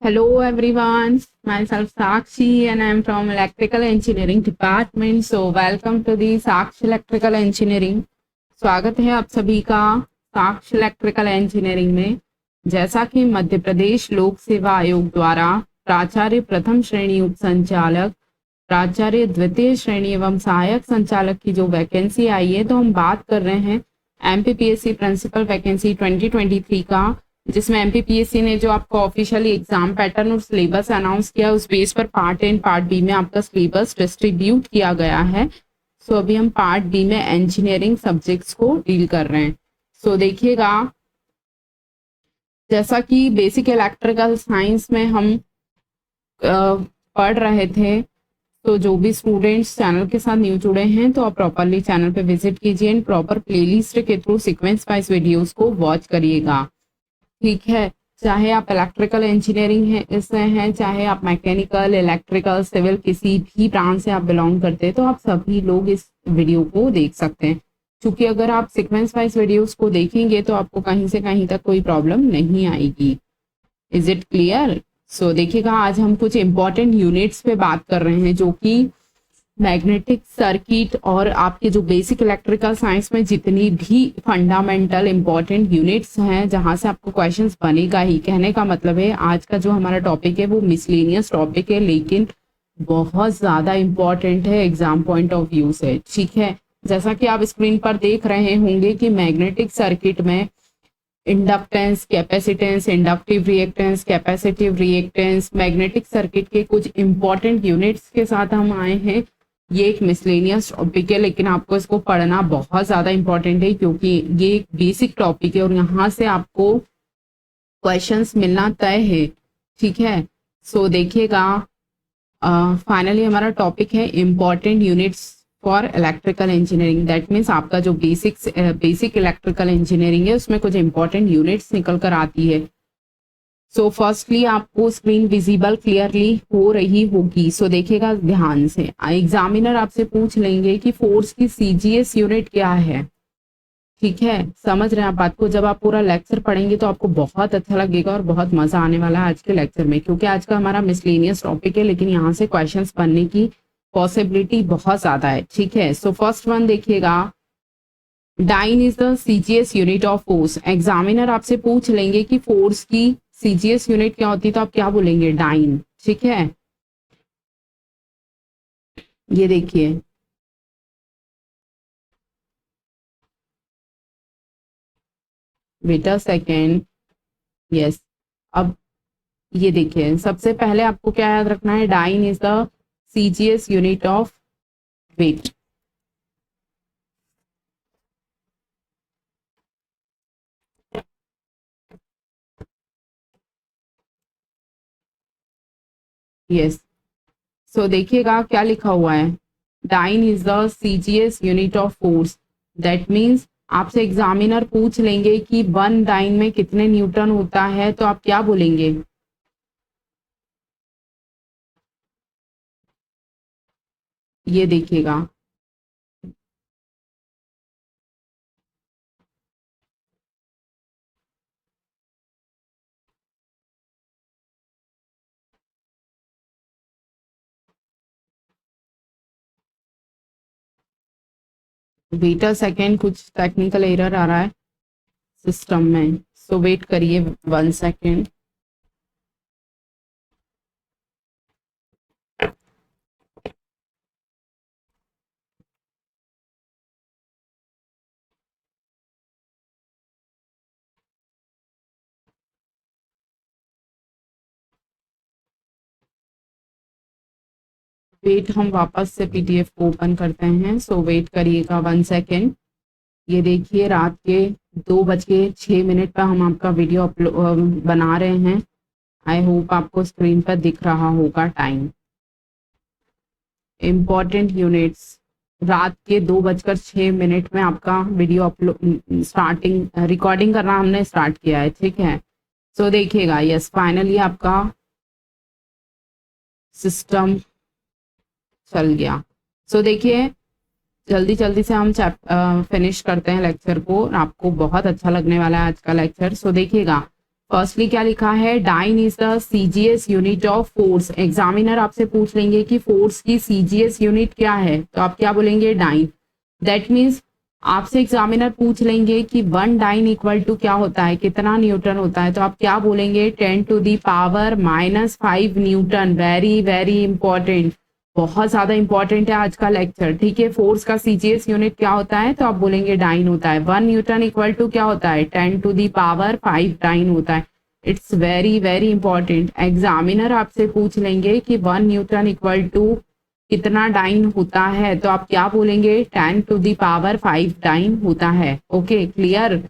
Hello everyone, myself Sakshi and I am from Electrical Engineering Department. So welcome to the Sakshi Electrical Engineering. स्वागत है आप सभी का साक्ष्य इलेक्ट्रिकल इंजीनियरिंग में। जैसा कि मध्य प्रदेश लोक सेवा आयोग द्वारा प्राचार्य प्रथम श्रेणी उप संचालक, प्राचार्य द्वितीय श्रेणी एवं सहायक संचालक की जो वैकेंसी आई है, तो हम बात कर रहे हैं एमपीपीएससी प्रिंसिपल वैकेंसी 2023 का, जिसमें एमपीपीएससी ने जो आपको ऑफिशियली एग्जाम पैटर्न और सिलेबस अनाउंस किया, उस बेस पर part A and part B में आपका सिलेबस डिस्ट्रीब्यूट किया गया है। सो अभी हम पार्ट बी में इंजीनियरिंग सब्जेक्ट्स को डील कर रहे हैं। सो देखिएगा, जैसा कि बेसिक इलेक्ट्रिकल साइंस में हम पढ़ रहे थे, तो जो भी स्टूडेंट्स चैनल के साथ न्यू जुड़े हैं तो आप प्रॉपरली चैनल पे विजिट कीजिए एंड प्रॉपर प्लेलिस्ट के थ्रू सीक्वेंस वाइज वीडियोस को वॉच करिएगा। ठीक है, चाहे आप इलेक्ट्रिकल इंजीनियरिंग से हैं, चाहे आप मैकेनिकल, इलेक्ट्रिकल, सिविल किसी भी ब्रांच से आप बिलोंग करते हैं, तो आप सभी लोग इस वीडियो को देख सकते हैं। क्योंकि अगर आप सीक्वेंस वाइज वीडियोस को देखेंगे तो आपको कहीं से कहीं तक कोई प्रॉब्लम नहीं आएगी। Is it clear? सो देखिएगा, आज हम कुछ इंपॉर्टेंट यूनिट्स पे बात कर रहे हैं, जो कि मैग्नेटिक सर्किट और आपके जो बेसिक इलेक्ट्रिकल साइंस में जितनी भी फंडामेंटल इंपॉर्टेंट यूनिट्स हैं, जहां से आपको क्वेश्चंस बनेगा ही। कहने का मतलब है आज का जो हमारा टॉपिक है वो मिसलेनियस टॉपिक है, लेकिन बहुत ज्यादा इंपॉर्टेंट है एग्जाम पॉइंट ऑफ व्यू से। ठीक है, जैसा कि आप स्क्रीन पर देख रहे होंगे कि मैग्नेटिक सर्किट में inductance, capacitance, inductive reactance, capacitive reactance, magnetic circuit के कुछ इंपॉर्टेंट यूनिट्स के साथ हम आए हैं। ये एक मिसलेनियस टॉपिक है, लेकिन आपको इसको पढ़ना बहुत ज्यादा इंपॉर्टेंट है, क्योंकि ये एक बेसिक टॉपिक है और यहाँ से आपको क्वेश्चंस मिलना तय है। ठीक है, सो देखिएगा, फाइनली हमारा टॉपिक है important units for electrical engineering. That means आपका जो बेसिक इलेक्ट्रिकल इंजीनियरिंग है उसमें कुछ इंपॉर्टेंट यूनिट्स निकल कर आती है। सो फर्स्टली आपको स्क्रीन विजिबल क्लियरली हो रही होगी। सो देखिएगा ध्यान से, एग्जामिनर आपसे पूछ लेंगे कि फोर्स की सीजीएस यूनिट क्या है। ठीक है, समझ रहे हैं आप बात को? जब आप पूरा लेक्चर पढ़ेंगे तो आपको बहुत अच्छा लगेगा और बहुत मजा आने वाला है आज के लेक्चर में, क्योंकि आज का हमारा मिसलेनियस टॉपिक है, लेकिन यहाँ से क्वेश्चंस बनने की पॉसिबिलिटी बहुत ज्यादा है। ठीक है, सो फर्स्ट वन देखिएगा, dyne is the CGS unit of force. Examiner आपसे पूछ लेंगे कि फोर्स की सीजीएस यूनिट क्या होती है, तो आप क्या बोलेंगे? डाइन। ठीक है, ये देखिए, वेट अ सेकेंड। यस, अब ये देखिए, सबसे पहले आपको क्या याद रखना है? Dyne is the CGS unit of weight. Yes, so देखिएगा क्या लिखा हुआ है, dyne is the CGS unit of force. That means आपसे एग्जामिनर पूछ लेंगे कि 1 डाइन में कितने न्यूटन होता है, तो आप क्या बोलेंगे? ये देखिएगा, वेट अ सेकेंड, कुछ टेक्निकल एरर आ रहा है सिस्टम में, सो वेट करिए 1 सेकेंड। वेट, हम वापस से पीडीएफ को ओपन करते हैं, सो वेट करिएगा 1 सेकेंड। ये देखिए, रात के 2:06 पर हम आपका वीडियो बना रहे हैं। आई होप आपको स्क्रीन पर दिख रहा होगा टाइम। इम्पॉर्टेंट यूनिट्स, रात के 2:06 में आपका वीडियो स्टार्टिंग रिकॉर्डिंग करना हमने स्टार्ट किया है। ठीक है, सो देखिएगा, यस, फाइनली आपका सिस्टम चल गया। सो देखिए, जल्दी जल्दी से हम फिनिश करते हैं लेक्चर को, आपको बहुत अच्छा लगने वाला है आज का लेक्चर। सो देखिएगा, फर्स्टली क्या लिखा है, dyne is the CGS unit of force. Examiner आपसे पूछ लेंगे कि फोर्स की सीजीएस यूनिट क्या है, तो आप क्या बोलेंगे, डाइन। दैट मीन्स आपसे एग्जामिनर पूछ लेंगे कि 1 डाइन इक्वल टू क्या होता है, कितना न्यूटन होता है, तो आप क्या बोलेंगे, 10⁻⁻5 न्यूटन। वेरी वेरी इंपॉर्टेंट, बहुत ज्यादा इंपॉर्टेंट है आज का लेक्चर। ठीक है, फोर्स का सीजीएस यूनिट क्या होता है, तो आप बोलेंगे डाइन होता है। 1 न्यूटन इक्वल टू क्या होता है, 10⁻5 डाइन होता है। It's very very important. Examiner आपसे पूछ लेंगे कि 1 न्यूटन इक्वल टू कितना डाइन होता है, तो आप क्या बोलेंगे, 10⁻5 डाइन होता है। Okay, clear.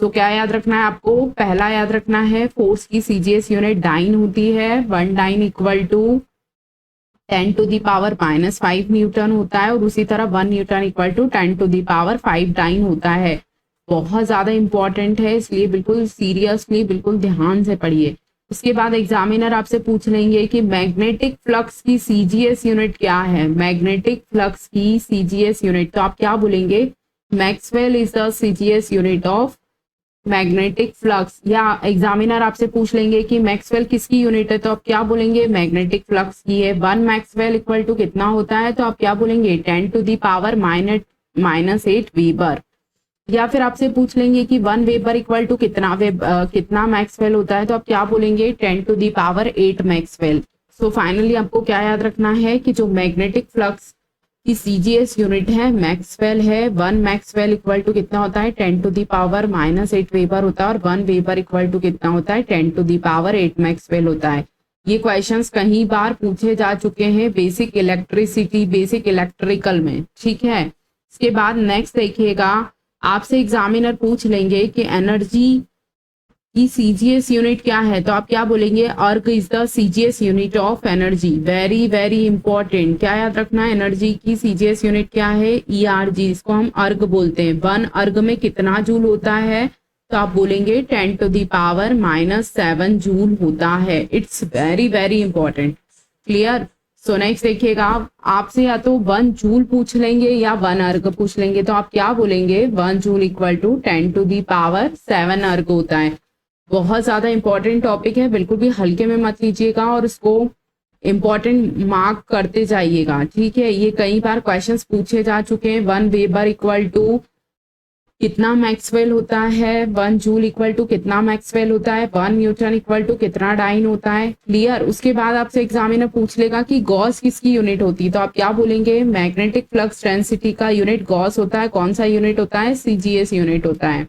सो क्या याद रखना है आपको, पहला याद रखना है फोर्स की सीजीएस यूनिट डाइन होती है। 1 डाइन इक्वल टू 10⁻⁻5 न्यूटन होता है, और उसी तरह 1 न्यूटन इक्वल टू 10⁻5 डाइन होता है। बहुत ज्यादा इंपॉर्टेंट है, इसलिए बिल्कुल सीरियसली, बिल्कुल ध्यान से पढ़िए। उसके बाद एग्जामिनर आपसे पूछ लेंगे कि मैग्नेटिक फ्लक्स की सीजीएस यूनिट क्या है। मैग्नेटिक फ्लक्स की सीजीएस यूनिट, तो आप क्या बोलेंगे, Maxwell is the CGS unit of magnetic flux. या एग्जामिनर आपसे पूछ लेंगे कि मैक्सवेल किसकी यूनिट है, तो आप क्या बोलेंगे, मैग्नेटिक फ्लक्स की है। 1 मैक्सवेल इक्वल टू कितना होता है, तो आप क्या बोलेंगे, 10⁻⁻8 वीबर। या फिर आपसे पूछ लेंगे कि 1 वेबर इक्वल टू कितना मैक्सवेल होता है, तो आप क्या बोलेंगे, 10⁸ मैक्सवेल। सो फाइनली आपको क्या याद रखना है कि जो मैग्नेटिक फ्लक्स की सीजीएस यूनिट है मैक्सवेल है। 1 मैक्सवेल इक्वल टू कितना होता है, 10⁻⁻8 वेबर होता है, और 1 वेबर इक्वल टू कितना होता है, 10⁸ मैक्सवेल होता है। ये क्वेश्चंस कई बार पूछे जा चुके हैं बेसिक इलेक्ट्रिसिटी, बेसिक इलेक्ट्रिकल में। ठीक है, इसके बाद नेक्स्ट देखिएगा, आपसे एग्जामिनर पूछ लेंगे कि एनर्जी की सीजीएस यूनिट क्या है, तो आप क्या बोलेंगे, अर्ग is the CGS unit of energy. Very very important, क्या याद रखना है, एनर्जी की सीजीएस यूनिट क्या है, ईआरजी, इसको हम अर्ग बोलते हैं। 1 अर्ग में कितना जूल होता है, तो आप बोलेंगे 10⁻⁻7 जूल होता है। It's very very important, clear. So next देखिएगा, आपसे या तो 1 जूल पूछ लेंगे या 1 अर्ग पूछ लेंगे, तो आप क्या बोलेंगे, 1 जूल इक्वल टू 10⁻7 अर्ग होता है। बहुत ज्यादा इंपॉर्टेंट टॉपिक है, बिल्कुल भी हल्के में मत लीजिएगा और इसको इंपॉर्टेंट मार्क करते जाइएगा। ठीक है, ये कई बार क्वेश्चंस पूछे जा चुके हैं। 1 वेबर इक्वल टू कितना मैक्सवेल होता है, 1 जूल इक्वल टू कितना मैक्सवेल होता है, 1 न्यूटन इक्वल टू कितना डाइन होता है, क्लियर। उसके बाद आपसे एग्जामिनर पूछ लेगा कि गॉस किसकी यूनिट होती है, तो आप क्या बोलेंगे, मैग्नेटिक फ्लक्स डेंसिटी का यूनिट गॉस होता है। कौन सा यूनिट होता है, सीजीएस यूनिट होता है।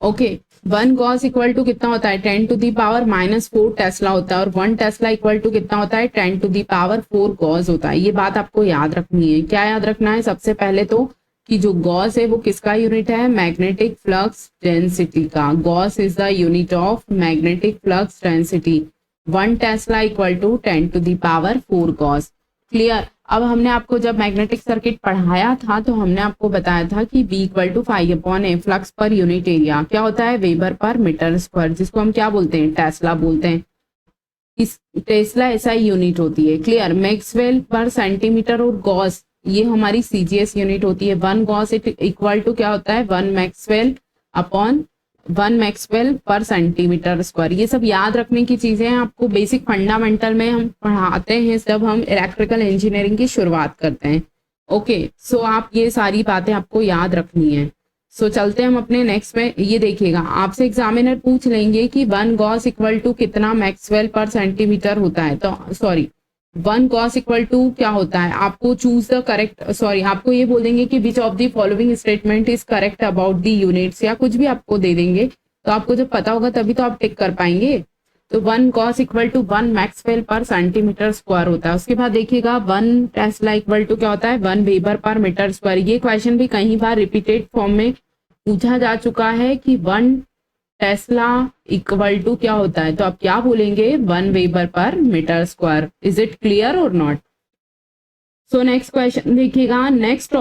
ओके, 1 गॉस इक्वल टू कितना होता है, 10⁻⁻4 टेस्ला होता है, और 1 टेस्ला इक्वल टू कितना होता है, 10⁻4 गॉस होता है। ये बात आपको याद रखनी है। क्या याद रखना है, सबसे पहले तो कि जो गॉस है वो किसका यूनिट है, मैग्नेटिक फ्लक्स डेंसिटी का। Gauss is the unit of magnetic flux density. 1 tesla equal to 10⁻4 gauss, clear. अब हमने आपको जब मैग्नेटिक सर्किट पढ़ाया था तो हमने आपको बताया था कि B equal to φ/a, flux per unit area क्या होता है, वेबर पर मीटर स्क्वायर, जिसको हम क्या बोलते हैं, टेस्ला बोलते हैं। इस टेस्ला SI यूनिट होती है, क्लियर। मैक्सवेल पर सेंटीमीटर और गॉस ये हमारी सीजीएस यूनिट होती है। 1 गॉस इक्वल टू क्या होता है, 1 मैक्सवेल अपॉन 1 मैक्सवेल पर सेंटीमीटर स्क्वायर। ये सब याद रखने की चीजें हैं, आपको बेसिक फंडामेंटल में हम पढ़ाते हैं जब हम इलेक्ट्रिकल इंजीनियरिंग की शुरुआत करते हैं। ओके, सो आप ये सारी बातें आपको याद रखनी है। सो चलते हैं हम अपने नेक्स्ट में। ये देखिएगा, आपसे एग्जामिनर पूछ लेंगे कि 1 गॉस इक्वल टू कितना मैक्सवेल पर सेंटीमीटर होता है, तो सॉरी 1 गॉस इक्वल टू क्या होता है, आपको चूज द करेक्ट, सॉरी आपको ये बोल देंगे कि which of the following statement is correct about the units, या कुछ भी आपको दे देंगे। तो आपको जब पता होगा तभी तो आप टिक कर पाएंगे। तो 1 गॉस इक्वल टू 1 मैक्सवेल पर सेंटीमीटर स्क्वायर होता है। उसके बाद देखिएगा 1 टेस्ला इक्वल टू क्या होता है, 1 वेबर पर मीटर स्क्वायर। ये क्वेश्चन भी कई बार रिपीटेड फॉर्म में पूछा जा चुका है कि 1 टेस्ला इक्वल टू क्या होता है, तो आप क्या बोलेंगे, 1 weber per metre square. Is it clear और नॉट। सो नेक्स्ट क्वेश्चन देखिएगा, नेक्स्ट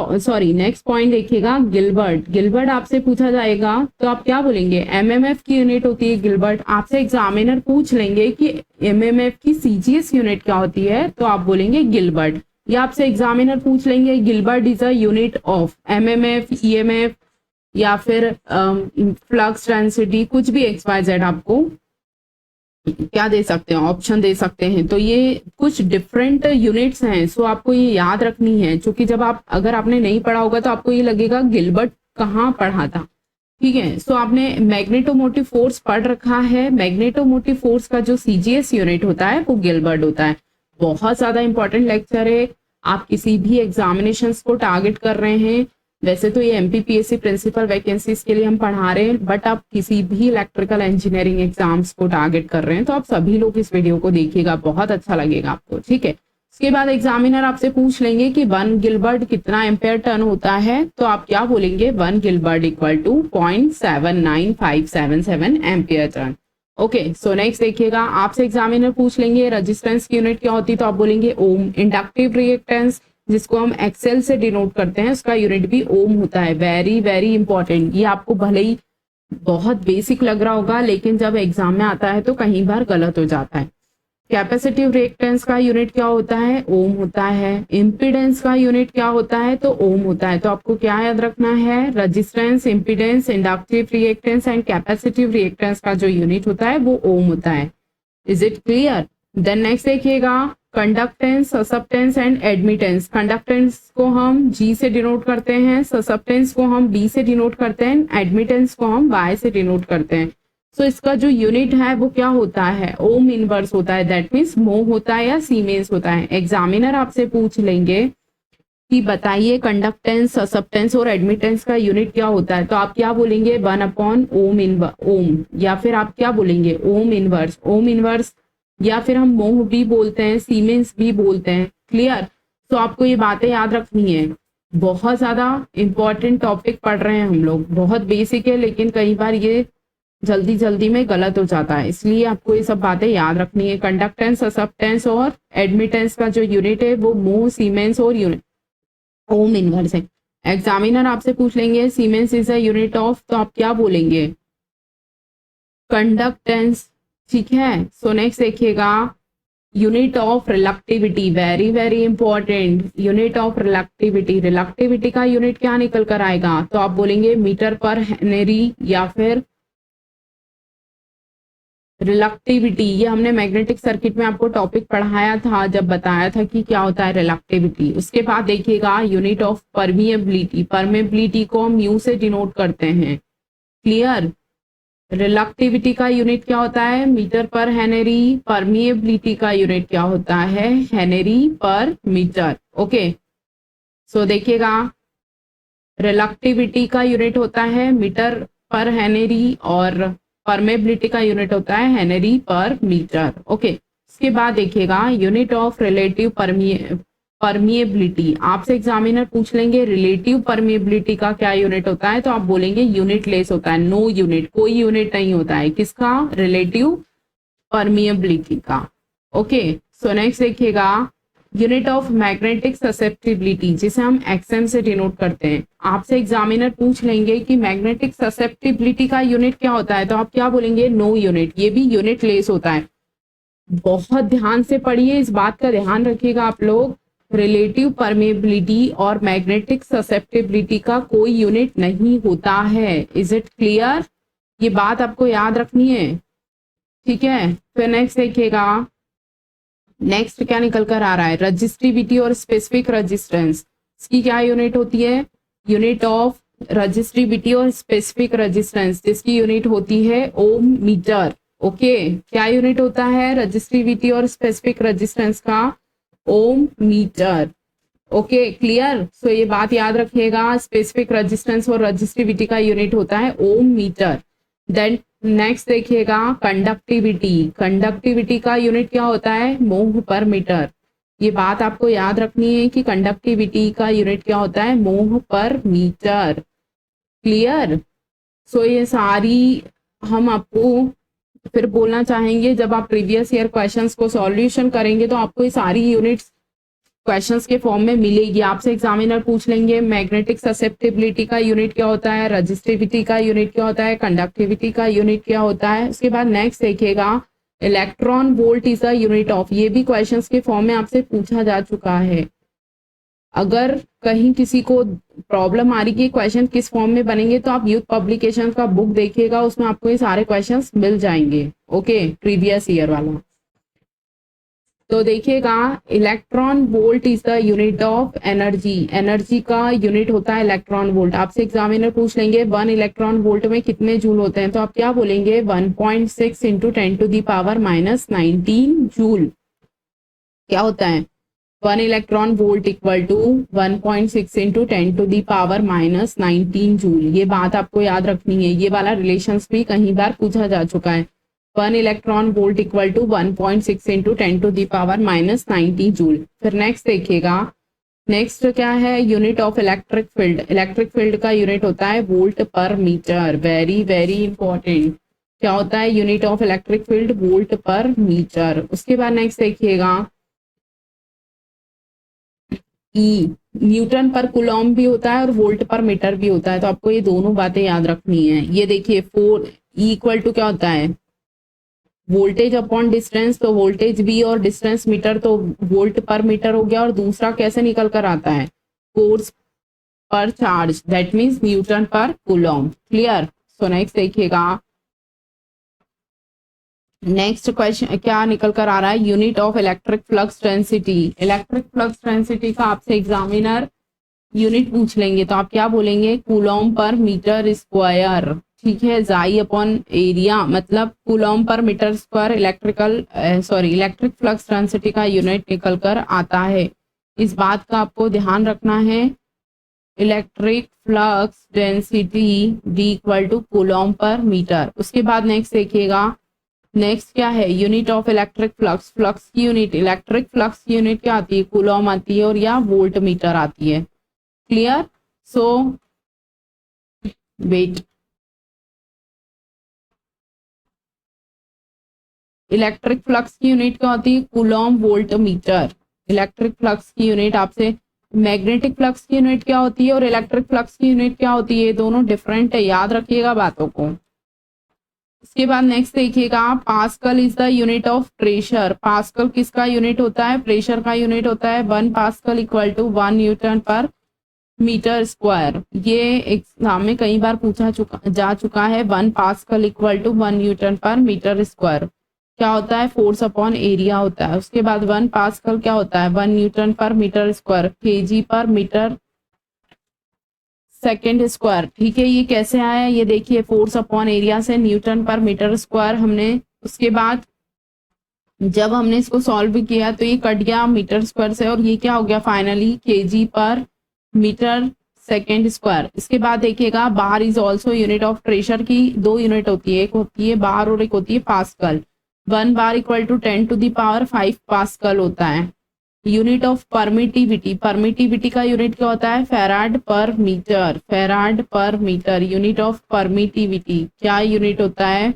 पॉइंट देखिएगा, गिलबर्ट आपसे पूछा जाएगा, तो आप क्या बोलेंगे, एमएमएफ की यूनिट होती है गिलबर्ट। आपसे एग्जामिनर पूछ लेंगे कि एमएमएफ की सीजीएस यूनिट क्या होती है, तो आप बोलेंगे गिलबर्ट। या आपसे एग्जामिनर पूछ लेंगे Gilbert is a unit of MMF, EMF, या फिर फ्लक्स डेंसिटी, कुछ भी XYZ आपको क्या दे सकते हैं, ऑप्शन दे सकते हैं। तो ये कुछ डिफरेंट यूनिट्स हैं, सो आपको ये याद रखनी है, क्योंकि जब आप अगर आपने नहीं पढ़ा होगा तो आपको ये लगेगा गिलबर्ट कहाँ पढ़ा था। ठीक है, सो आपने मैग्नेटोमोटिव फोर्स पढ़ रखा है। मैग्नेटोमोटिव फोर्स का जो CGS यूनिट होता है वो गिलबर्ट होता है। बहुत ज्यादा इंपॉर्टेंट लेक्चर है। आप किसी भी एग्जामिनेशंस को टारगेट कर रहे हैं, वैसे तो ये MPPSC प्रिंसिपल वैकेंसीज के लिए हम पढ़ा रहे हैं, बट आप किसी भी इलेक्ट्रिकल इंजीनियरिंग एग्जाम्स को टारगेट कर रहे हैं तो आप सभी लोग इस वीडियो को देखिएगा, बहुत अच्छा लगेगा आपको। ठीक है, उसके बाद एग्जामिनर आपसे पूछ लेंगे कि 1 गिलबर्ट कितना एम्पेयर टर्न होता है, तो आप क्या बोलेंगे, 1 gilbert equal to 0.79577 ampere turn. Okay, so next देखिएगा, आपसे एग्जामिनर पूछ लेंगे रेजिस्टेंस की यूनिट क्या होती है, तो आप बोलेंगे ओम। इंडक्टिव रिएक्टेंस जिसको हम एक्सेल से डिनोट करते हैं, उसका यूनिट भी ओम होता है। वेरी वेरी इंपॉर्टेंट, ये आपको भले ही बहुत बेसिक लग रहा होगा, लेकिन जब एग्जाम में आता है तो कहीं बार गलत हो जाता है। कैपेसिटिव रिएक्टेंस का यूनिट क्या होता है, ओम होता है। इम्पीडेंस का यूनिट क्या होता है, तो ओम होता है। तो आपको क्या याद रखना है, resistance, impedance, inductive reactance and capacitive reactance का जो यूनिट होता है वो ओम होता है। Is it clear? Then next देखिएगा, conductance, susceptance and admittance. Conductance को हम G से डिनोट करते हैं, ससेप्टेंस को हम B से डिनोट करते हैं, एडमिटेंस को हम Y से डिनोट करते हैं। सो इसका जो यूनिट है वो क्या होता है, ओम इनवर्स होता है, दैट मीन्स मो होता है या सीमेंस होता है। एग्जामिनर आपसे पूछ लेंगे कि बताइए कंडक्टेंस, ससेप्टेंस और एडमिटेंस का यूनिट क्या होता है, तो आप क्या बोलेंगे, 1/ओम ओम, या फिर आप क्या बोलेंगे, ओम इनवर्स। ओम इनवर्स या फिर हम मोह भी बोलते हैं, सीमेंस भी बोलते हैं। क्लियर? तो आपको ये बातें याद रखनी है। बहुत ज्यादा इंपॉर्टेंट टॉपिक पढ़ रहे हैं हम लोग, बहुत बेसिक है, लेकिन कई बार ये जल्दी जल्दी में गलत हो जाता है, इसलिए आपको ये सब बातें याद रखनी है। कंडक्टेंस, ससेप्टेंस और एडमिटेंस का जो यूनिट है वो मोह, सीमेंस और यूनिट ओम इनवर्स है। एग्जामिनर आपसे पूछ लेंगे siemens is a unit of, तो आप क्या बोलेंगे, कंडक्टेंस। ठीक है, सो नेक्स्ट देखिएगा, unit of reluctivity, very very important, unit of reluctivity. Reluctivity का यूनिट क्या निकल कर आएगा, तो आप बोलेंगे मीटर पर हेनरी या फिर रिलक्टिविटी। ये हमने मैग्नेटिक सर्किट में आपको टॉपिक पढ़ाया था जब बताया था कि क्या होता है रिलक्टिविटी। उसके बाद देखिएगा यूनिट ऑफ परमिएबिलिटी। परमिएबिलिटी को हम म्यू से डिनोट करते हैं। क्लियर? रिलक्टिविटी का यूनिट क्या होता है, मीटर पर हेनरी। परमिएबिलिटी का यूनिट क्या होता है, हेनरी पर मीटर। ओके, सो देखिएगा, रिलक्टिविटी का यूनिट होता है मीटर पर हेनरी और परमेबिलिटी का यूनिट होता है हेनरी पर मीटर। ओके, इसके बाद देखिएगा यूनिट ऑफ रिलेटिव परमिएबिलिटी। आपसे एग्जामिनर पूछ लेंगे रिलेटिव परमिएबिलिटी का क्या यूनिट होता है, तो आप बोलेंगे यूनिट लेस होता है, नो यूनिट, कोई यूनिट नहीं होता है। किसका, रिलेटिव परमिएबिलिटी का। ओके, सो नेक्स्ट देखिएगा, यूनिट ऑफ मैग्नेटिक ससेप्टिबिलिटी, जिसे हम XM से डिनोट करते हैं। आपसे एग्जामिनर पूछ लेंगे कि मैग्नेटिक ससेप्टिबिलिटी का यूनिट क्या होता है, तो आप क्या बोलेंगे, नो यूनिट, ये भी यूनिट लेस होता है। बहुत ध्यान से पढ़िए, इस बात का ध्यान रखिएगा आप लोग, रिलेटिव परमेबिलिटी और मैग्नेटिक ससेप्टिबिलिटी का कोई यूनिट नहीं होता है। Is it clear? ये बात आपको याद रखनी है। ठीक है, फिर नेक्स्ट देखिएगा, नेक्स्ट क्या निकल कर आ रहा है, रजिस्टिविटी और स्पेसिफिक रेजिस्टेंस। इसकी क्या यूनिट होती है, यूनिट ऑफ रजिस्टिविटी और स्पेसिफिक रेजिस्टेंस, जिसकी यूनिट होती है ओम मीटर। ओके, क्या यूनिट होता है रजिस्टिविटी और स्पेसिफिक रेजिस्टेंस का, ohm metre. Okay, clear? So ये बात याद रखिएगा, स्पेसिफिक रेजिस्टेंस और रजिस्टिविटी का यूनिट होता है ओम मीटर। देन नेक्स्ट देखिएगा, कंडक्टिविटी। कंडक्टिविटी का यूनिट क्या होता है, मोह पर मीटर। ये बात आपको याद रखनी है कि कंडक्टिविटी का यूनिट क्या होता है, मोह पर मीटर। क्लियर? सो ये सारी हम आपको फिर बोलना चाहेंगे, जब आप प्रीवियस ईयर क्वेश्चंस को सॉल्यूशन करेंगे तो आपको ये सारी यूनिट्स क्वेश्चंस के फॉर्म में मिलेगी। आपसे एग्जामिनर पूछ लेंगे मैग्नेटिक ससेप्टिबिलिटी का यूनिट क्या होता है, रजिस्टिविटी का यूनिट क्या होता है, कंडक्टिविटी का यूनिट क्या होता है। उसके बाद नेक्स्ट देखिएगा, electron volt is a unit of, ये भी क्वेश्चंस के फॉर्म में आपसे पूछा जा चुका है। अगर कहीं किसी को प्रॉब्लम आ रही कि क्वेश्चन किस फॉर्म में बनेंगे तो आप यूथ पब्लिकेशन का बुक देखिएगा, उसमें आपको ये सारे क्वेश्चंस मिल जाएंगे। ओके, प्रीवियस ईयर वाला। तो देखिएगा, electron volt is the unit of energy. Energy का यूनिट होता है इलेक्ट्रॉन वोल्ट। आपसे एग्जामिनर पूछ लेंगे 1 इलेक्ट्रॉन वोल्ट में कितने जूल होते हैं, तो आप क्या बोलेंगे 1.6 इंटू 10⁻⁻19 जूल। क्या होता है 1 electron volt equal to 1.6 into 10⁻⁻19 joule. ये बात आपको याद रखनी है, ये वाला रिलेशंस भी कहीं बार पूछा जा चुका है। 1 electron volt equal to 1.6 into 10⁻⁻19 joule. फिर नेक्स्ट देखिएगा, नेक्स्ट क्या है, unit of electric field. Electric field का यूनिट होता है वोल्ट पर मीटर। Very very important. क्या होता है unit of electric field, volt पर मीटर। उसके बाद नेक्स्ट देखिएगा, ई न्यूटन पर कुलॉम भी होता है और वोल्ट पर मीटर भी होता है, तो आपको ये दोनों बातें याद रखनी है। ये देखिए 4 इक्वल टू क्या होता है वोल्टेज अपॉन डिस्टेंस, तो वोल्टेज वी और डिस्टेंस मीटर, तो वोल्ट पर मीटर हो गया। और दूसरा कैसे निकल कर आता है फोर्स पर चार्ज, दैट मीन्स न्यूटन पर कुलॉम। क्लियर। सो नेक्स्ट देखिएगा, नेक्स्ट क्वेश्चन क्या निकल कर आ रहा है, unit of electric flux density. Electric flux density का आपसे एग्जामिनर यूनिट पूछ लेंगे तो आप क्या बोलेंगे कूलॉम पर मीटर स्क्वायर। ठीक है, जाई अपॉन एरिया, मतलब coulomb per metre square electric flux density का यूनिट निकल कर आता है। इस बात का आपको ध्यान रखना है, electric flux density D equal to coulomb per metre. उसके बाद नेक्स्ट देखिएगा, नेक्स्ट क्या है unit of electric flux. Flux की यूनिट, इलेक्ट्रिक फ्लक्स की यूनिट क्या आती है कूलॉम आती है और या वोल्ट मीटर आती है। क्लियर। सो वेट, इलेक्ट्रिक फ्लक्स की यूनिट क्या होती है Coulomb volt meter. Electric flux की यूनिट आपसे, मैग्नेटिक फ्लक्स की यूनिट क्या होती है और इलेक्ट्रिक फ्लक्स की यूनिट क्या होती है, दोनों डिफरेंट है, याद रखिएगा बातों को। इसके बाद नेक्स्ट देखिएगा, pascal is the unit of pressure. Pascal किसका यूनिट होता है, प्रेशर का यूनिट होता है 1 पास्कल इक्वल टू 1 न्यूटन पर मीटर स्क्वायर। ये एग्जाम में कई बार पूछा जा चुका है। 1 पास्कल इक्वल टू 1 न्यूटन पर मीटर स्क्वायर क्या होता है फोर्स अपॉन एरिया होता है। उसके बाद 1 पास्कल क्या होता है 1 न्यूटन पर मीटर स्क्वायर, केजी पर मीटर सेकेंड स्क्वायर। ठीक है, ये कैसे आया ये देखिए, फोर्स अपॉन एरिया से न्यूटन पर मीटर स्क्वायर हमने, उसके बाद जब हमने इसको सॉल्व किया तो ये कट गया मीटर स्क्वायर से और ये क्या हो गया फाइनली केजी पर मीटर सेकेंड स्क्वायर। इसके बाद देखिएगा, bar is also unit of pressure की दो यूनिट होती है, एक होती है बार और एक होती है pascal. 1 bar equal to 10⁵ pascal होता है। यूनिट ऑफ परमिटिविटी, परमिटिविटी का यूनिट क्या होता है farad per metre. Farad per metre unit of permittivity क्या यूनिट होता है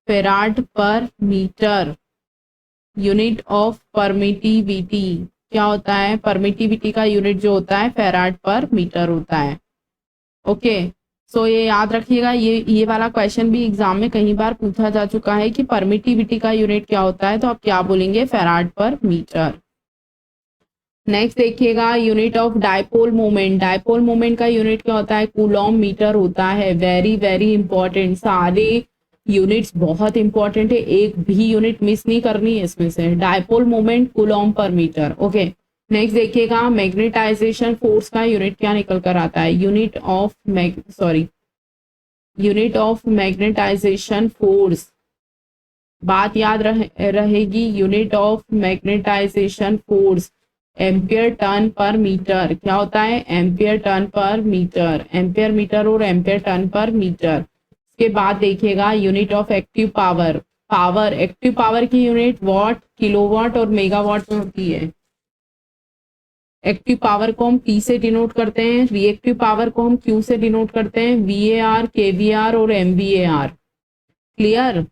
farad per metre. Unit of permittivity क्या होता है, परमिटिविटी का यूनिट जो होता है फेराड पर मीटर होता है। ओके, सो ये याद रखिएगा, ये वाला क्वेश्चन भी एग्जाम में कई बार पूछा जा चुका है कि परमिटिविटी का यूनिट क्या होता है, तो आप क्या बोलेंगे फेराड पर मीटर। नेक्स्ट देखिएगा, unit of dipole moment. Dipole moment का यूनिट क्या होता है कूलॉम मीटर होता है। वेरी वेरी इंपॉर्टेंट, सारे यूनिट्स बहुत इंपॉर्टेंट है, एक भी यूनिट मिस नहीं करनी है इसमें से। Dipole moment Coulomb per metre. Okay, next देखिएगा, मैग्नेटाइजेशन फोर्स का यूनिट क्या निकल कर आता है यूनिट ऑफ मैग्नेटाइजेशन फोर्स। बात याद रहेगी, unit of magnetization force ampere turn पर मीटर। क्या होता है एम्पियर टर्न पर मीटर, एम्पियर मीटर और एम्पियर टर्न पर मीटर। इसके बाद देखिएगा, unit of active power. Power, active power की यूनिट वॉट, किलोवाट और मेगावाट में होती है। एक्टिव पावर को हम P से डिनोट करते हैं, रिएक्टिव पावर को हम Q से डिनोट करते हैं, VAR, KVAR और MVAR। क्लियर।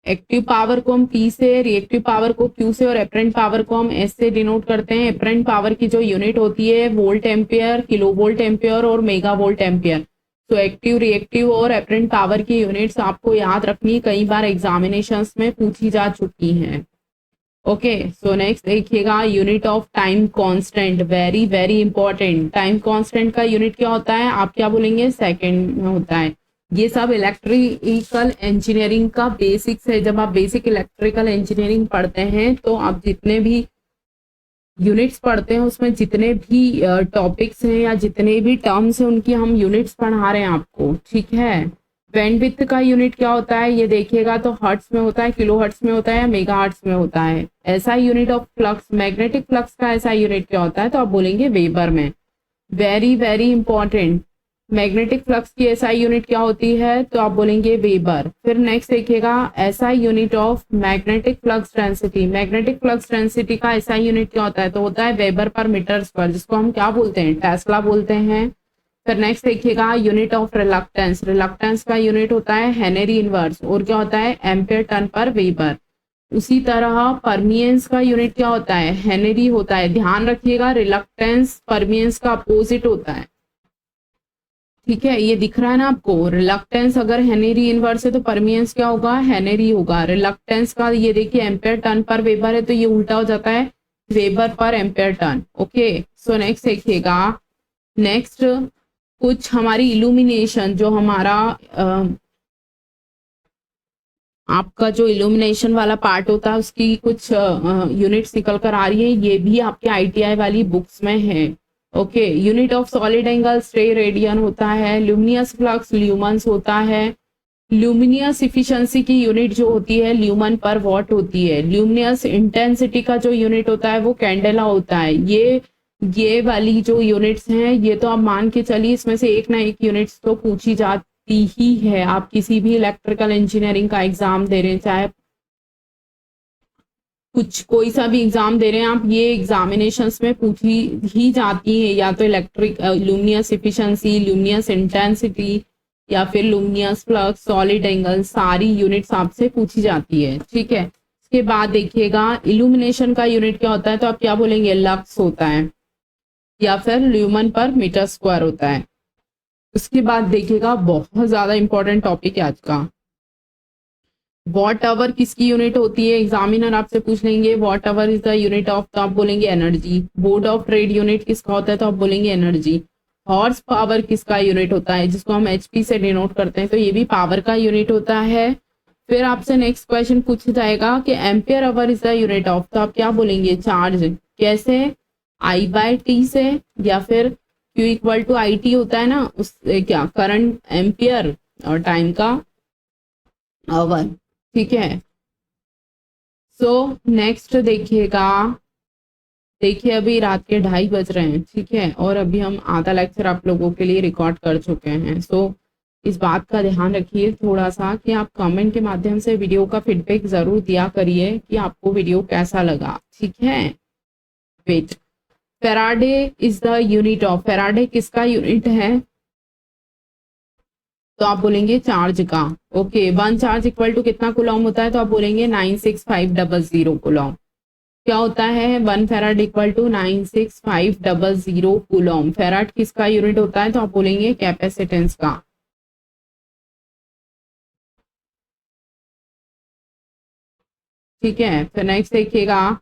एक्टिव पावर को हम P से, रिएक्टिव पावर को Q से और एपरेंट पावर को हम S से डिनोट करते हैं। एपरेंट पावर की जो यूनिट होती है volt ampere, kilo volt ampere और मेगा वोल्ट एम्पियर। तो एक्टिव, रिएक्टिव और एपरेंट पावर की यूनिट्स आपको याद रखनी, कई बार एग्जामिनेशंस में पूछी जा चुकी हैं। ओके, सो नेक्स्ट देखिएगा unit of time constant, very very important. Time constant का यूनिट क्या होता है, आप क्या बोलेंगे, सेकंड में होता है। ये सब इलेक्ट्रिकल इंजीनियरिंग का बेसिक्स है। जब आप बेसिक इलेक्ट्रिकल इंजीनियरिंग पढ़ते हैं तो आप जितने भी यूनिट्स पढ़ते हैं उसमें जितने भी टॉपिक्स हैं या जितने भी टर्म्स हैं उनकी हम यूनिट्स पढ़ा रहे हैं आपको, ठीक है। बैंडविड्थ का यूनिट क्या होता है ये देखिएगा, तो हर्ट्स में होता है, किलो हर्ट्स में होता है या मेगा हर्ट्स में होता है। ऐसा unit of flux, magnetic flux का ऐसा यूनिट क्या होता है, तो आप बोलेंगे वेबर में। Very very important, magnetic flux की एसआई यूनिट क्या होती है, तो आप बोलेंगे वेबर। फिर नेक्स्ट देखिएगा SI unit of magnetic flux density. Magnetic flux density का एसआई यूनिट क्या होता है, तो होता है वेबर पर मीटर स्क्वायर, जिसको हम क्या बोलते हैं, टेस्ला बोलते हैं। फिर नेक्स्ट देखिएगा यूनिट ऑफ रिलक्टेंस। रिलक्टेंस का यूनिट होता है हेनरी इनवर्स, और क्या होता है, एम्पियर टन पर वेबर। उसी तरह परमियंस का यूनिट क्या होता है, हेनरी होता है। ध्यान रखिएगा रिलक्टेंस परमियंस का अपोजिट होता है, ठीक है। ये दिख रहा है ना आपको, रिलक्टेंस अगर हेनरी इनवर्स है तो परमियंस क्या होगा, हेनरी होगा। रिलक्टेंस का ये देखिए एम्पेयर टन पर वेबर है तो ये उल्टा हो जाता है, weber per ampere turn. Okay, so next देखिएगा, नेक्स्ट कुछ हमारी इल्यूमिनेशन, जो हमारा आपका जो इल्यूमिनेशन वाला पार्ट होता है उसकी कुछ यूनिट्स निकल कर आ रही है, ये भी आपके आईटीआई वाली बुक्स में है। Okay, unit of solid angle stay radian होता है। ल्यूमिनियस फ्लक्स ल्यूमन्स होता है। ल्यूमिनियस इफिशिएंसी की यूनिट जो होती है ल्यूमन पर वॉट होती है। ल्यूमिनियस इंटेंसिटी का जो यूनिट होता है वो कैंडेला होता है। ये वाली जो यूनिट्स हैं ये तो आप मान के चलिए इसमें से एक ना एक यूनिट्स तो पूछी जाती ही है। आप किसी भी इलेक्ट्रिकल इंजीनियरिंग का एग्जाम दे रहे हैं, चाहे कुछ कोई सा भी एग्जाम दे रहे हैं आप, ये एग्जामिनेशंस में पूछी ही जाती है, या तो electric luminous efficiency, luminous intensity, या फिर लुमिनियस फ्लक्स, सॉलिड एंगल, सारी यूनिट्स आपसे पूछी जाती है, ठीक है। इसके बाद देखिएगा इल्यूमिनेशन का यूनिट क्या होता है, तो आप क्या बोलेंगे, लक्स होता है या फिर ल्यूमन पर मीटर स्क्वायर होता है। उसके बाद देखिएगा बहुत ज्यादा इंपॉर्टेंट टॉपिक है आज का, वॉट आवर किसकी यूनिट होती है। एग्जामिनर आपसे पूछ लेंगे watt hour is the unit of, तो आप बोलेंगे energy. Board of trade unit किसका होता है, तो आप बोलेंगे एनर्जी। हॉर्स पावर किसका यूनिट होता है, जिसको हम एचपी से डिनोट करते हैं, तो ये भी पावर का यूनिट होता है। फिर आपसे नेक्स्ट क्वेश्चन पूछा जाएगा कि ampere hour is the unit of, तो आप क्या बोलेंगे, चार्ज। कैसे, आई बाय टी से, या फिर Q equal to I T होता है ना, उससे क्या, करंट एम्पियर और टाइम का आवर, ठीक है। सो नेक्स्ट देखिएगा, देखिए अभी रात के 2:30 बज रहे हैं, ठीक है, और अभी हम आधा लेक्चर आप लोगों के लिए रिकॉर्ड कर चुके हैं। सो इस बात का ध्यान रखिए थोड़ा सा कि आप कमेंट के माध्यम से वीडियो का फीडबैक जरूर दिया करिए कि आपको वीडियो कैसा लगा, ठीक है। Wait, faraday is the unit of, faraday किसका यूनिट है, तो आप बोलेंगे चार्ज का। Okay, one charge equal to कितना कूलॉम होता है, तो आप बोलेंगे 96500 कूलॉम। क्या होता है, 1 farad equal to 96500 coulomb. Farad किसका यूनिट होता है, तो आप बोलेंगे कैपेसिटेंस का। ठीक है, फिर नेक्स्ट देखिएगा,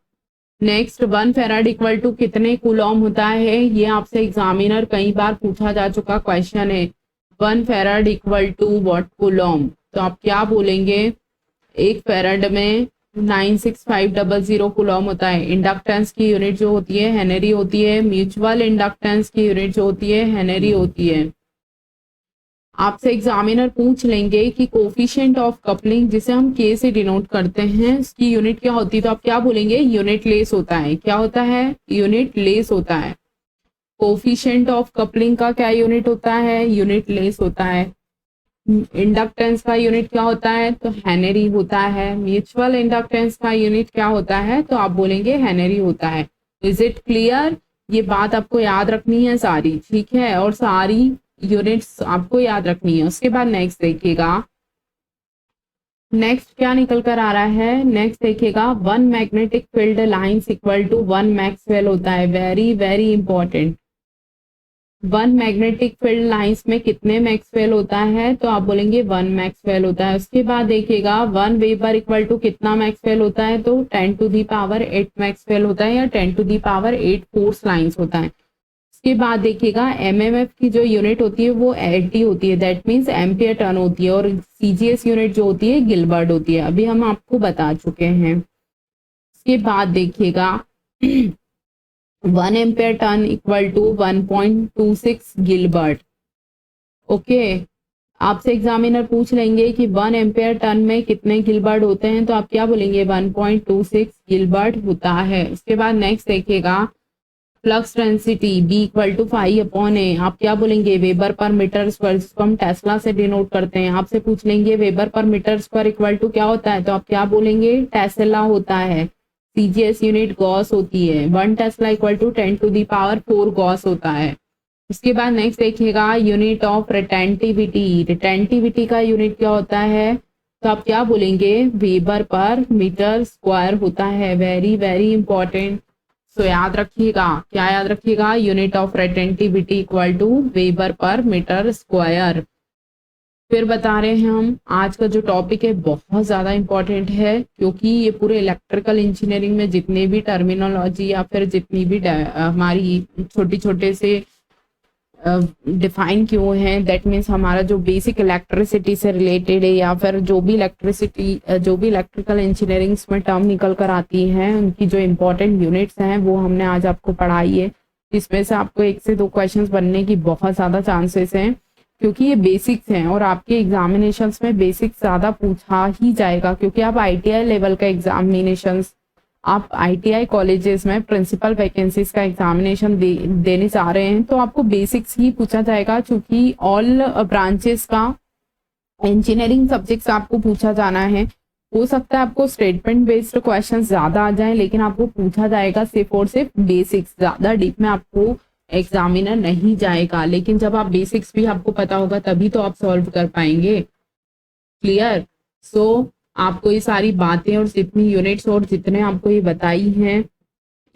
नेक्स्ट 1 फेराड इक्वल टू कितने कूलॉम होता है, ये आपसे एग्जामिनर कई बार पूछा जा चुका क्वेश्चन है। 1 farad equal to what coulomb, तो आप क्या बोलेंगे, एक फेराड में 96500 कूलॉम होता है। इंडक्टेंस की यूनिट जो होती है हेनरी होती है। म्यूचुअल इंडक्टेंस की यूनिट जो होती है हेनरी होती है। आपसे एग्जामिनर पूछ लेंगे कि कोफिशिएंट ऑफ कपलिंग, जिसे हम के से डिनोट करते हैं, उसकी यूनिट क्या होती है, तो आप क्या बोलेंगे, यूनिट लेस होता है। क्या होता है, यूनिट लेस होता है। कोफिशिएंट ऑफ कपलिंग का क्या यूनिट होता है, यूनिट लेस होता है। इंडक्टेंस का यूनिट क्या होता है, तो हेनरी होता है। म्यूचुअल इंडक्टेंस का यूनिट क्या होता है, तो आप बोलेंगे हेनरी होता है। इज इट क्लियर, ये बात आपको याद रखनी है सारी, ठीक है, और सारी यूनिट्स आपको याद रखनी है। उसके बाद नेक्स्ट देखिएगा, नेक्स्ट क्या निकल कर आ रहा है, नेक्स्ट देखिएगा 1 magnetic field lines equal to 1 maxwell होता है। Very very important, one magnetic field lines में कितने मैक्सवेल होता है, तो आप बोलेंगे 1 मैक्सवेल होता है। उसके बाद देखिएगा 1 वेबर इक्वल टू कितना मैक्सवेल होता है, तो 10 टू दी पावर 8 मैक्सवेल होता है या 10 to the power 8 force lines होता है। उसके बाद देखिएगा एमएमएफ की जो यूनिट होती है वो एटी होती है, दैट मीन्स एम्पियर टर्न होती है, और सीजीएस यूनिट जो होती है गिलबर्ट होती है, अभी हम आपको बता चुके हैं। उसके बाद देखिएगा 1 ampere turn equal to 1.26 gilbert. Okay, आपसे एग्जामिनर पूछ लेंगे कि 1 एम्पियर टर्न में कितने गिलबर्ट होते हैं, तो आप क्या बोलेंगे 1.26 गिलबर्ट होता है। उसके बाद नेक्स्ट देखिएगा flux density B equal to 5/A, आप क्या बोलेंगे वेबर पर मीटर स्क्वायर, जिसको हम टेस्ला से डिनोट करते हैं। आपसे पूछ लेंगे weber per metre square equal to क्या होता है, तो आप क्या बोलेंगे टेस्ला होता है। सीजीएस यूनिट गॉस होती है, 1 tesla equal to 10 to the power 4 gauss होता है। उसके बाद नेक्स्ट देखिएगा यूनिट ऑफ रिटेंटिविटी, रिटेंटिविटी का यूनिट क्या होता है, तो आप क्या बोलेंगे वेबर पर मीटर स्क्वायर होता है। वेरी वेरी इंपॉर्टेंट, सो याद रखिएगा, क्या याद रखिएगा, unit of retentivity equal to weber per metre square. फिर बता रहे हैं हम आज का जो टॉपिक है बहुत ज़्यादा इम्पोर्टेंट है, क्योंकि ये पूरे इलेक्ट्रिकल इंजीनियरिंग में जितने भी टर्मिनोलॉजी या फिर जितनी भी हमारी छोटे छोटे से डिफाइन क्यों है, दैट मीन्स हमारा जो बेसिक इलेक्ट्रिसिटी से रिलेटेड है या फिर जो भी इलेक्ट्रिकल इंजीनियरिंग में टर्म निकल कर आती हैं, उनकी जो इम्पोर्टेंट यूनिट्स हैं वो हमने आज आपको पढ़ाई है। इसमें से आपको 1 से 2 क्वेश्चंस बनने की बहुत ज़्यादा चांसेस हैं, क्योंकि ये बेसिक्स हैं और आपके एग्जामिनेशंस में बेसिक्स ज़्यादा पूछा ही जाएगा, क्योंकि आप आईटीआई लेवल का एग्जामिनेशंस, आप आईटीआई कॉलेजेस में प्रिंसिपल वैकेंसीज का एग्जामिनेशन देने जा रहे हैं, तो आपको बेसिक्स ही पूछा जाएगा, क्योंकि ऑल ब्रांचेस का इंजीनियरिंग सब्जेक्ट्स आपको पूछा जाना है। हो सकता है आपको स्टेटमेंट बेस्ड क्वेश्चंस ज्यादा आ जाएं, लेकिन आपको पूछा जाएगा सिर्फ और सिर्फ बेसिक्स, ज्यादा डीप में आपको एग्जामिनर नहीं जाएगा। लेकिन जब आप बेसिक्स भी आपको पता होगा तभी तो आप सॉल्व कर पाएंगे। क्लियर? सो आपको ये सारी बातें और जितनी यूनिट्स और जितने आपको ये बताई हैं,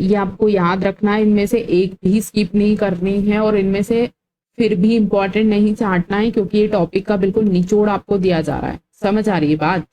ये आपको याद रखना है, इनमें से एक भी स्किप नहीं करनी है और इनमें से फिर भी इम्पोर्टेंट नहीं छांटना है, क्योंकि ये टॉपिक का बिल्कुल निचोड़ आपको दिया जा रहा है। समझ आ रही है बात?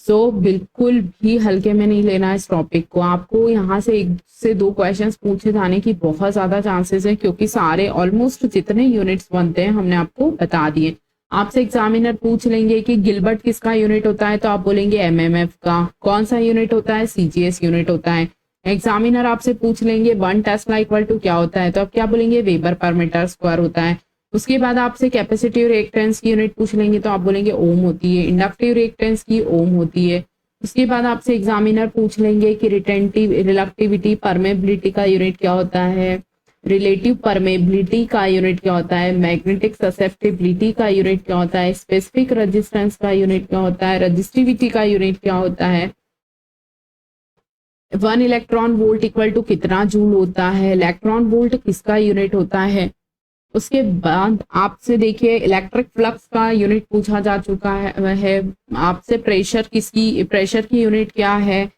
सो बिल्कुल भी हल्के में नहीं लेना है इस टॉपिक को। आपको यहाँ से 1 से 2 क्वेश्चंस पूछे जाने की बहुत ज्यादा चांसेस है, क्योंकि सारे ऑलमोस्ट जितने यूनिट्स बनते हैं हमने आपको बता दिए। आपसे एग्जामिनर पूछ लेंगे कि गिलबर्ट किसका यूनिट होता है, तो आप बोलेंगे एमएमएफ का। कौन सा यूनिट होता है? सीजीएस यूनिट होता है। एग्जामिनर आपसे पूछ लेंगे 1 टेस्ला इक्वल टू क्या होता है, तो आप क्या बोलेंगे वेबर पर मीटर स्क्वायर होता है। उसके बाद आपसे कैपेसिटिव रिएक्टेंस की यूनिट पूछ लेंगे, तो आप बोलेंगे ओम होती है। इंडक्टिव रिएक्टेंस की ओम होती है। उसके बाद आपसे एग्जामिनर पूछ लेंगे कि रिलेटिविटी परमेबिलिटी का यूनिट क्या होता है, रिलेटिव परमेबिलिटी का यूनिट क्या होता है, मैग्नेटिक ससेप्टिबिलिटी का यूनिट क्या होता है, स्पेसिफिक रेजिस्टेंस का यूनिट क्या होता है, रजिस्टिविटी का यूनिट क्या होता है, 1 इलेक्ट्रॉन वोल्ट इक्वल टू कितना जूल होता है, इलेक्ट्रॉन वोल्ट किसका यूनिट होता है। उसके बाद आपसे देखिए इलेक्ट्रिक फ्लक्स का यूनिट पूछा जा चुका है। आपसे प्रेशर की यूनिट क्या है,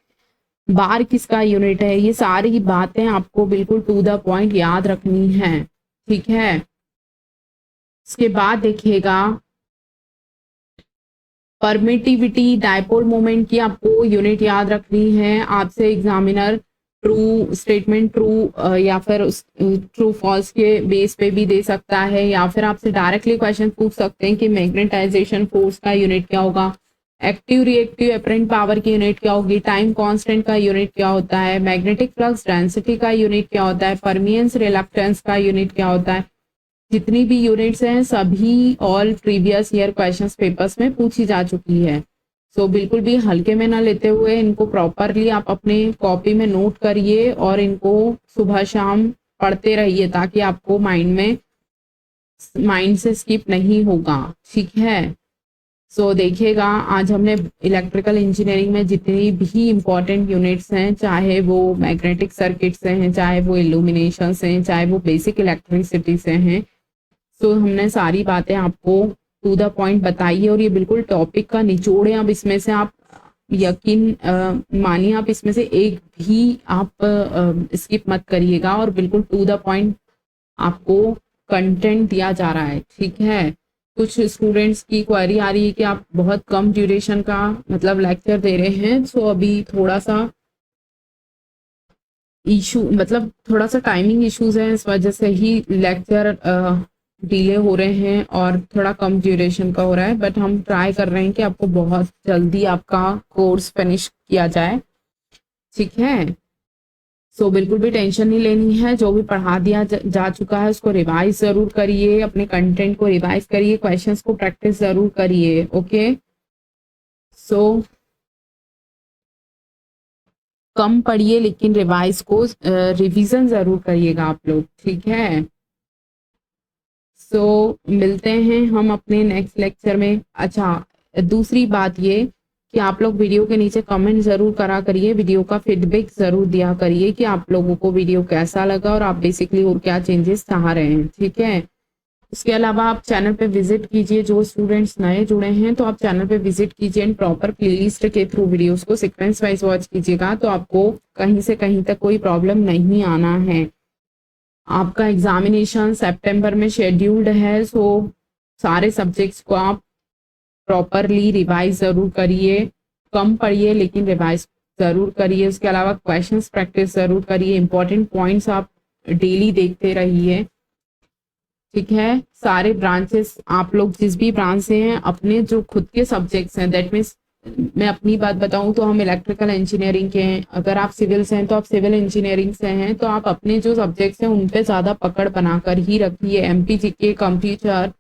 बार किसका यूनिट है। ये सारी बातें आपको बिल्कुल टू द पॉइंट याद रखनी है, ठीक है। इसके बाद देखिएगा परमिटिविटी डायपोल मोमेंट की आपको यूनिट याद रखनी है। आपसे एग्जामिनर ट्रू स्टेटमेंट ट्रू या फिर ट्रू फॉल्स के बेस पे भी दे सकता है, या फिर आपसे डायरेक्टली क्वेश्चन पूछ सकते हैं कि मैग्नेटाइजेशन फोर्स का यूनिट क्या होगा, एक्टिव रिएक्टिव अपरेंट पावर की यूनिट क्या होगी, टाइम कांस्टेंट का यूनिट क्या होता है, मैग्नेटिक फ्लक्स डेंसिटी का यूनिट क्या होता है, परमियंस रिलक्टेंस का यूनिट क्या होता है। जितनी भी यूनिट्स हैं सभी all previous year questions papers में पूछी जा चुकी है। सो बिल्कुल भी हल्के में ना लेते हुए इनको प्रॉपरली आप अपने कॉपी में नोट करिए और इनको सुबह शाम पढ़ते रहिए, ताकि आपको माइंड से स्किप नहीं होगा, ठीक है। सो देखिएगा आज हमने इलेक्ट्रिकल इंजीनियरिंग में जितनी भी इम्पोर्टेंट यूनिट्स हैं, चाहे वो मैग्नेटिक सर्किट से हैं, चाहे वो इल्यूमिनेशन से हैं, चाहे वो बेसिक इलेक्ट्रिसिटी से हैं, सो हमने सारी बातें आपको टू द पॉइंट बताई है और ये बिल्कुल टॉपिक का निचोड़ है। अब इसमें से आप यकीन मानिए आप इसमें से एक भी आप स्किप मत करिएगा और बिल्कुल टू द पॉइंट आपको कंटेंट दिया जा रहा है, ठीक है। कुछ स्टूडेंट्स की क्वेरी आ रही है कि आप बहुत कम ड्यूरेशन का मतलब लेक्चर दे रहे हैं, सो अभी थोड़ा सा इशू मतलब थोड़ा सा टाइमिंग इश्यूज है, इस वजह से ही लेक्चर डिले हो रहे हैं और थोड़ा कम ड्यूरेशन का हो रहा है, बट हम ट्राई कर रहे हैं कि आपको बहुत जल्दी आपका कोर्स फिनिश किया जाए, ठीक है। सो बिल्कुल भी टेंशन नहीं लेनी है, जो भी पढ़ा दिया जा चुका है उसको रिवाइज जरूर करिए, अपने कंटेंट को रिवाइज करिए, क्वेश्चंस को प्रैक्टिस जरूर करिए, ओके। सो कम पढ़िए लेकिन रिवाइज को रिवीजन जरूर करिएगा आप लोग, ठीक है। सो मिलते हैं हम अपने नेक्स्ट लेक्चर में। अच्छा, दूसरी बात ये कि आप लोग वीडियो के नीचे कमेंट जरूर करा करिए, वीडियो का फीडबैक जरूर दिया करिए कि आप लोगों को वीडियो कैसा लगा और आप बेसिकली और क्या चेंजेस चाह रहे हैं, ठीक है। उसके अलावा आप चैनल पे विजिट कीजिए, जो स्टूडेंट्स नए जुड़े हैं तो आप चैनल पे विजिट कीजिए एंड प्रॉपर प्लेलिस्ट के थ्रू वीडियोस को सीक्वेंस वाइज वॉच कीजिएगा, तो आपको कहीं से कहीं तक कोई प्रॉब्लम नहीं आना है। आपका एग्जामिनेशन सितंबर में शेड्यूल्ड है, सो सारे सब्जेक्ट्स को आप प्रॉपरली रिवाइज जरूर करिए, कम पढ़िए लेकिन रिवाइज जरूर करिए। उसके अलावा क्वेश्चंस प्रैक्टिस जरूर करिए, इंपॉर्टेंट पॉइंट्स आप डेली देखते रहिए, ठीक है। सारे ब्रांचेस आप लोग जिस भी ब्रांच से हैं, अपने जो खुद के सब्जेक्ट्स हैं, दैट मीन्स मैं अपनी बात बताऊं तो हम इलेक्ट्रिकल इंजीनियरिंग के हैं, अगर आप सिविल से हैं तो आप सिविल इंजीनियरिंग से हैं, तो आप अपने जो सब्जेक्ट्स हैं उन पे ज्यादा पकड़ बनाकर ही रखिए। एमपीजीके, कंप्यूटर,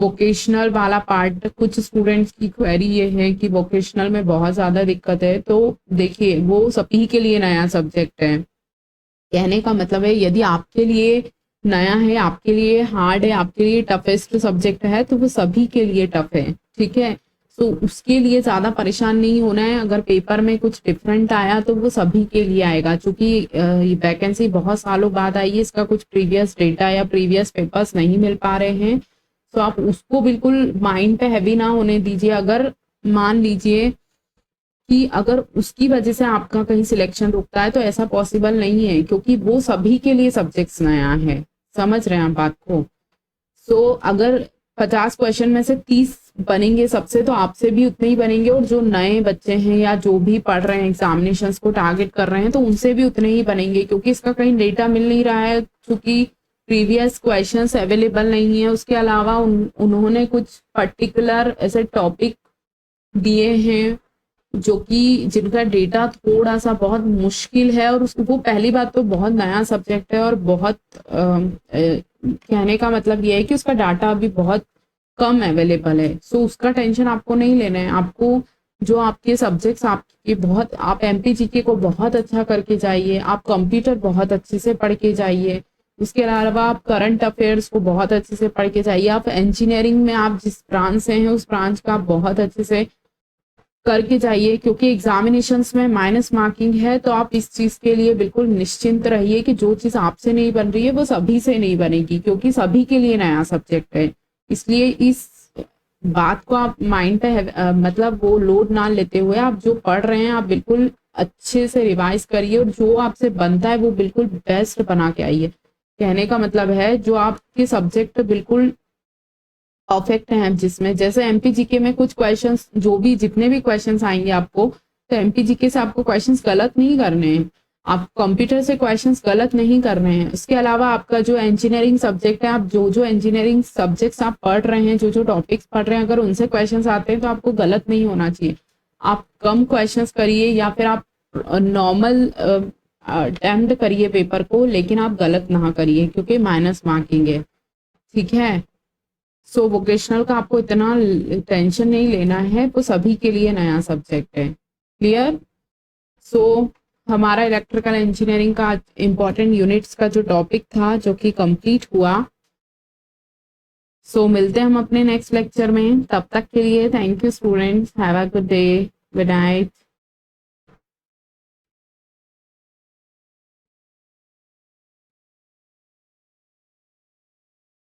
वोकेशनल वाला पार्ट, कुछ स्टूडेंट्स की क्वेरी ये है कि वोकेशनल में बहुत ज्यादा दिक्कत है, तो देखिए वो सभी के लिए नया सब्जेक्ट है। कहने का मतलब है यदि आपके लिए नया है, आपके लिए हार्ड है, आपके लिए टफेस्ट सब्जेक्ट है, तो वो सभी के लिए टफ है, ठीक है। तो उसके लिए ज्यादा परेशान नहीं होना है, अगर पेपर में कुछ डिफरेंट आया तो वो सभी के लिए आएगा, क्योंकि वैकेंसी बहुत सालों बाद आई है, इसका कुछ प्रीवियस डेटा या प्रीवियस पेपर्स नहीं मिल पा रहे हैं, तो आप उसको बिल्कुल माइंड पे हैवी ना होने दीजिए। अगर मान लीजिए कि अगर उसकी वजह से आपका कहीं सिलेक्शन रुकता है तो ऐसा पॉसिबल नहीं है, क्योंकि वो सभी के लिए सब्जेक्ट्स नया है, समझ रहे हैं आप बात को। सो अगर 50 क्वेश्चन में से 30 बनेंगे सबसे, तो आपसे भी उतने ही बनेंगे, और जो नए बच्चे हैं या जो भी पढ़ रहे हैं, एग्जामिनेशंस को टारगेट कर रहे हैं, तो उनसे भी उतने ही बनेंगे, क्योंकि इसका कहीं डेटा मिल नहीं रहा है, क्योंकि प्रीवियस क्वेश्चंस अवेलेबल नहीं है। उसके अलावा उन्होंने कुछ पर्टिकुलर ऐसे टॉपिक दिए हैं जो कि जिनका डेटा थोड़ा सा बहुत मुश्किल है, और उसको वो पहली बात तो बहुत नया सब्जेक्ट है, और बहुत कहने का मतलब ये है कि उसका डाटा अभी बहुत कम अवेलेबल है। सो उसका टेंशन आपको नहीं लेना है। आपको जो आपके सब्जेक्ट्स आपके बहुत, आप एमपीजीके को बहुत अच्छा करके जाइए, आप कंप्यूटर बहुत अच्छे से पढ़ के जाइए, उसके अलावा आप करंट अफेयर्स को बहुत अच्छे से पढ़ के जाइए, आप इंजीनियरिंग में आप जिस ब्रांच से हैं उस ब्रांच का आप बहुत अच्छे से करके जाइए, क्योंकि एग्जामिनेशंस में माइनस मार्किंग है। तो आप इस चीज के लिए बिल्कुल निश्चिंत रहिए कि जो चीज आपसे नहीं बन रही है वो सभी से नहीं बनेगी, क्योंकि सभी के लिए नया सब्जेक्ट है। इसलिए इस बात को आप माइंड पे मतलब वो लोड ना लेते हुए आप जो पढ़ रहे हैं आप बिल्कुल अच्छे से रिवाइज करिए, और जो आपसे बनता है वो बिल्कुल बेस्ट बना के आइए। कहने का मतलब है जो आपके सब्जेक्ट बिल्कुल परफेक्ट हैं, जिसमें जैसे एमपीजीके में कुछ क्वेश्चंस, जो भी जितने भी क्वेश्चंस आएंगे आपको, तो एमपीजीके से आपको क्वेश्चंस गलत नहीं करने हैं, आप कंप्यूटर से क्वेश्चंस गलत नहीं कर रहे हैं। उसके अलावा आपका जो इंजीनियरिंग सब्जेक्ट है, आप जो जो इंजीनियरिंग सब्जेक्ट्स आप पढ़ रहे हैं, जो जो टॉपिक्स पढ़ रहे हैं, अगर उनसे क्वेश्चंस आते हैं तो आपको गलत नहीं होना चाहिए। आप कम क्वेश्चंस करिए या फिर आप नॉर्मल अटेम्प्ट करिए पेपर को, लेकिन आप गलत ना करिए, क्योंकि माइनस मार्किंग है, ठीक है। सो वोकेशनल का आपको इतना टेंशन नहीं लेना है, वो सभी के लिए नया सब्जेक्ट है, क्लियर। सो हमारा इलेक्ट्रिकल इंजीनियरिंग का इंपॉर्टेंट यूनिट्स का जो टॉपिक था जो कि कंप्लीट हुआ। सो मिलते हैं हम अपने नेक्स्ट लेक्चर में, तब तक के लिए thank you students, have a good day, good night.